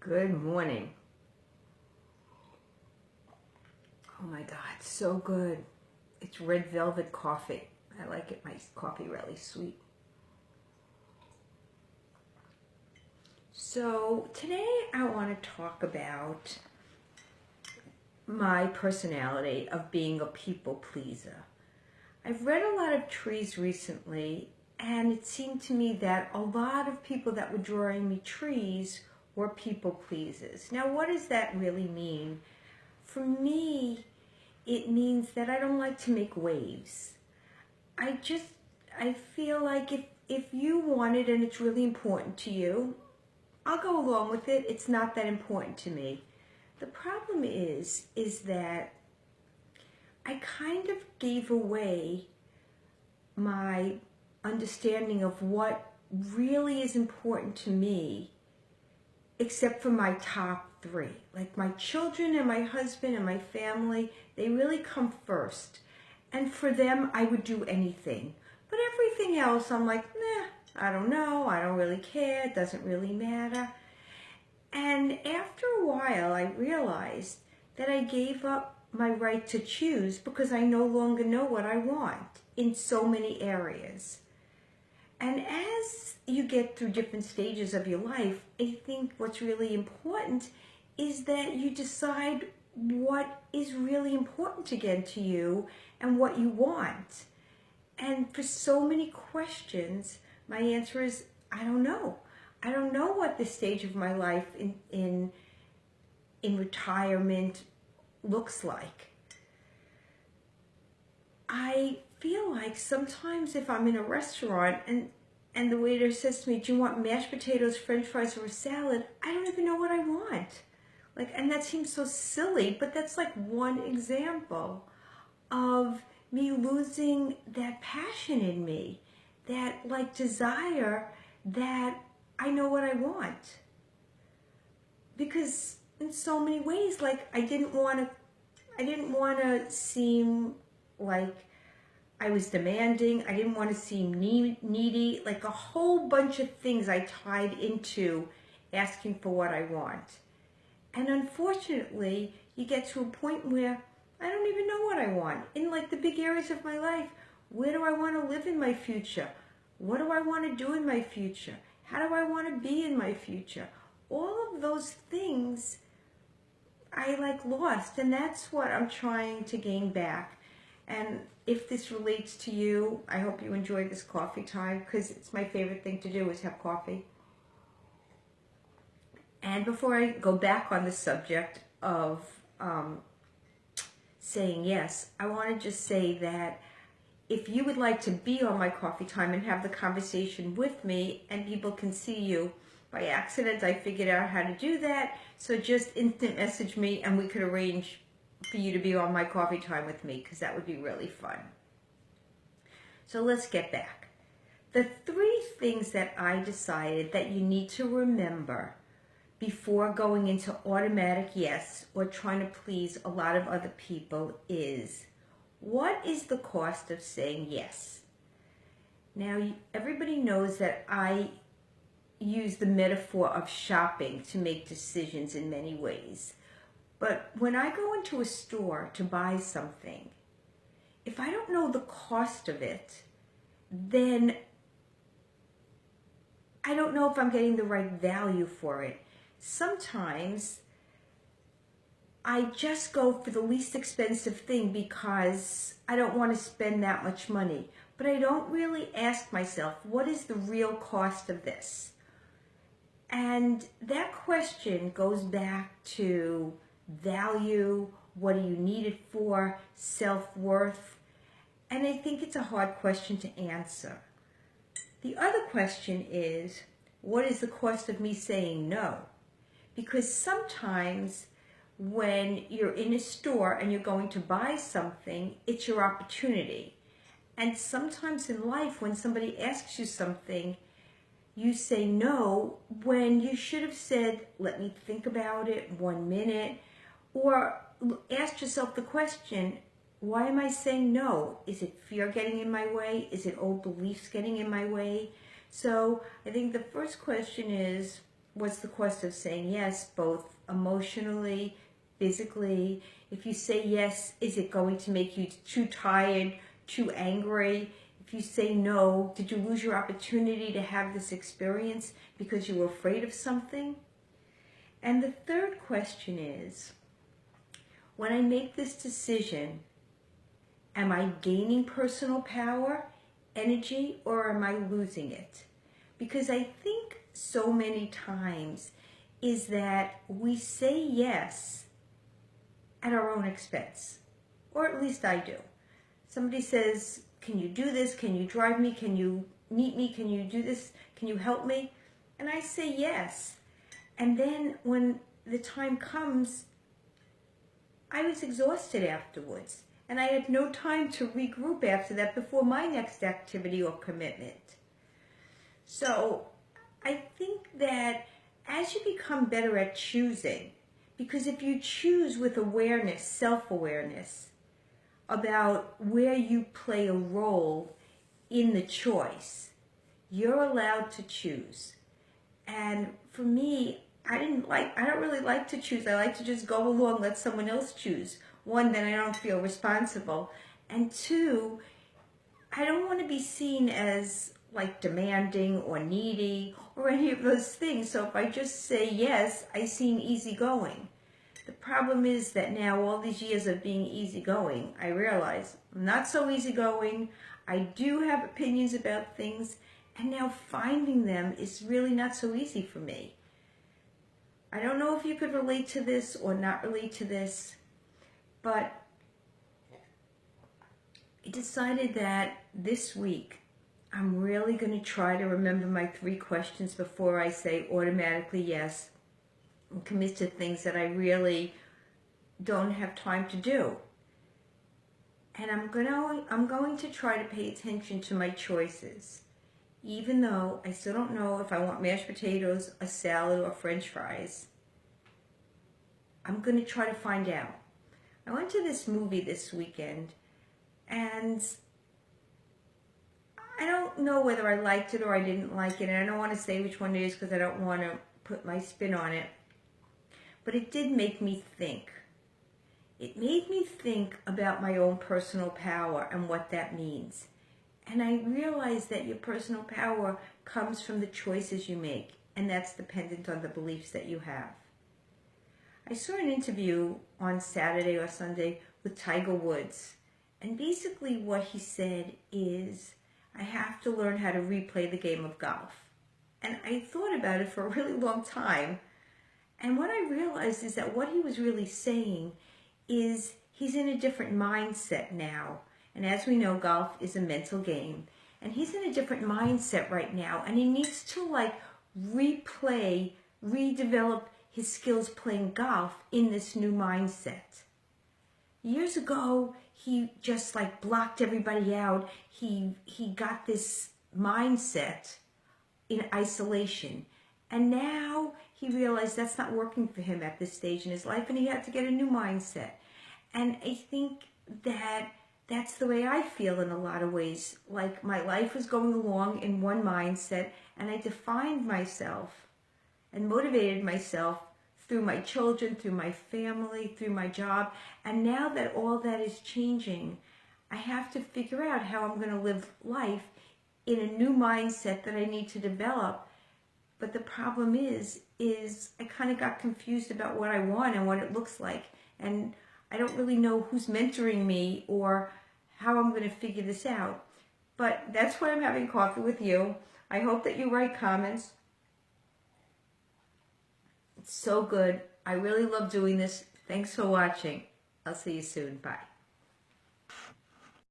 Good morning. Oh my God, so good. It's red velvet coffee. I like it, my coffee really sweet. So today I want to talk about my personality of being a people pleaser. I've read a lot of trees recently, and it seemed to me that a lot of people that were drawing me trees were people pleasers. Now, what does that really mean? For me, it means that I don't like to make waves. I feel like if you want it and it's really important to you, I'll go along with it. It's not that important to me. The problem is that I kind of gave away my understanding of what really is important to me, except for my top three. Like my children and my husband and my family, they really come first. And for them, I would do anything. But everything else, I'm like, nah, I don't know. I don't really care. It doesn't really matter. And after a while, I realized that I gave up my right to choose because I no longer know what I want in so many areas. And as you get through different stages of your life, I think what's really important is that you decide what is really important again to you and what you want. And for so many questions, my answer is, I don't know. I don't know what this stage of my life in retirement looks like. I feel like sometimes if I'm in a restaurant and the waiter says to me, do you want mashed potatoes, french fries, or a salad? I don't even know what I want. And that seems so silly, but that's like one example of me losing that passion in me, that desire that I know what I want. Because in so many ways, I didn't want to seem like I was demanding. I didn't want to seem needy. Like a whole bunch of things I tied into asking for what I want. And unfortunately, you get to a point where I don't even know what I want. In the big areas of my life, where do I want to live in my future? What do I want to do in my future? How do I want to be in my future? All of those things I lost, and that's what I'm trying to gain back. And if this relates to you, I hope you enjoyed this coffee time, because it's my favorite thing to do is have coffee. And before I go back on the subject of saying yes, I want to just say that if you would like to be on my coffee time and have the conversation with me and people can see you, by accident I figured out how to do that, so just instant message me and we could arrange for you to be on my coffee time with me, because that would be really fun. So let's get back. The three things that I decided that you need to remember before going into automatic yes or trying to please a lot of other people is, what is the cost of saying yes? Now, everybody knows that I use the metaphor of shopping to make decisions in many ways. But when I go into a store to buy something, if I don't know the cost of it, then I don't know if I'm getting the right value for it. Sometimes I just go for the least expensive thing because I don't want to spend that much money. But I don't really ask myself, what is the real cost of this? And that question goes back to value, what do you need it for, self-worth. And I think it's a hard question to answer. The other question is, what is the cost of me saying no? Because sometimes when you're in a store and you're going to buy something, it's your opportunity. And sometimes in life, when somebody asks you something, you say no when you should have said, let me think about it 1 minute, or ask yourself the question, why am I saying no? Is it fear getting in my way? Is it old beliefs getting in my way? So I think the first question is, what's the cost of saying yes, both emotionally, physically? If you say yes, is it going to make you too tired, too angry? If you say no, did you lose your opportunity to have this experience because you were afraid of something? And the third question is, when I make this decision, am I gaining personal power, energy, or am I losing it? Because I think so many times is that we say yes at our own expense, or at least I do. Somebody says, can you do this? Can you drive me? Can you meet me? Can you do this? Can you help me? And I say yes. And then when the time comes, I was exhausted afterwards. And I had no time to regroup after that before my next activity or commitment. So I think that as you become better at choosing, because if you choose with awareness, self-awareness, about where you play a role in the choice, you're allowed to choose. And for me, I don't really like to choose. I like to just go along, let someone else choose. One, then I don't feel responsible. And two, I don't want to be seen as like demanding or needy or any of those things. So if I just say yes, I seem easygoing. The problem is that now, all these years of being easygoing, I realize I'm not so easygoing. I do have opinions about things, and now finding them is really not so easy for me. I don't know if you could relate to this or not relate to this, but I decided that this week I'm really going to try to remember my 3 questions before I say automatically yes and commit to things that I really don't have time to do. And I'm going to try to pay attention to my choices, even though I still don't know if I want mashed potatoes, a salad, or French fries. I'm going to try to find out. I went to this movie this weekend, and I don't know whether I liked it or I didn't like it, and I don't want to say which one it is because I don't want to put my spin on it. But it did make me think. It made me think about my own personal power and what that means. And I realized that your personal power comes from the choices you make, and that's dependent on the beliefs that you have. I saw an interview on Saturday or Sunday with Tiger Woods, and basically what he said is, I have to learn how to replay the game of golf. And I thought about it for a really long time, and what I realized is that what he was really saying is he's in a different mindset now. And as we know, golf is a mental game. And he's in a different mindset right now. And he needs to replay, redevelop his skills playing golf in this new mindset. Years ago, he just blocked everybody out. He got this mindset in isolation. And now he realized that's not working for him at this stage in his life, and he had to get a new mindset. And I think that that's the way I feel in a lot of ways. Like my life was going along in one mindset, and I defined myself and motivated myself through my children, through my family, through my job. And now that all that is changing, I have to figure out how I'm going to live life in a new mindset that I need to develop. But the problem is I kind of got confused about what I want and what it looks like. And I don't really know who's mentoring me or how I'm going to figure this out. But that's why I'm having coffee with you. I hope that you write comments. It's so good. I really love doing this. Thanks for watching. I'll see you soon. Bye.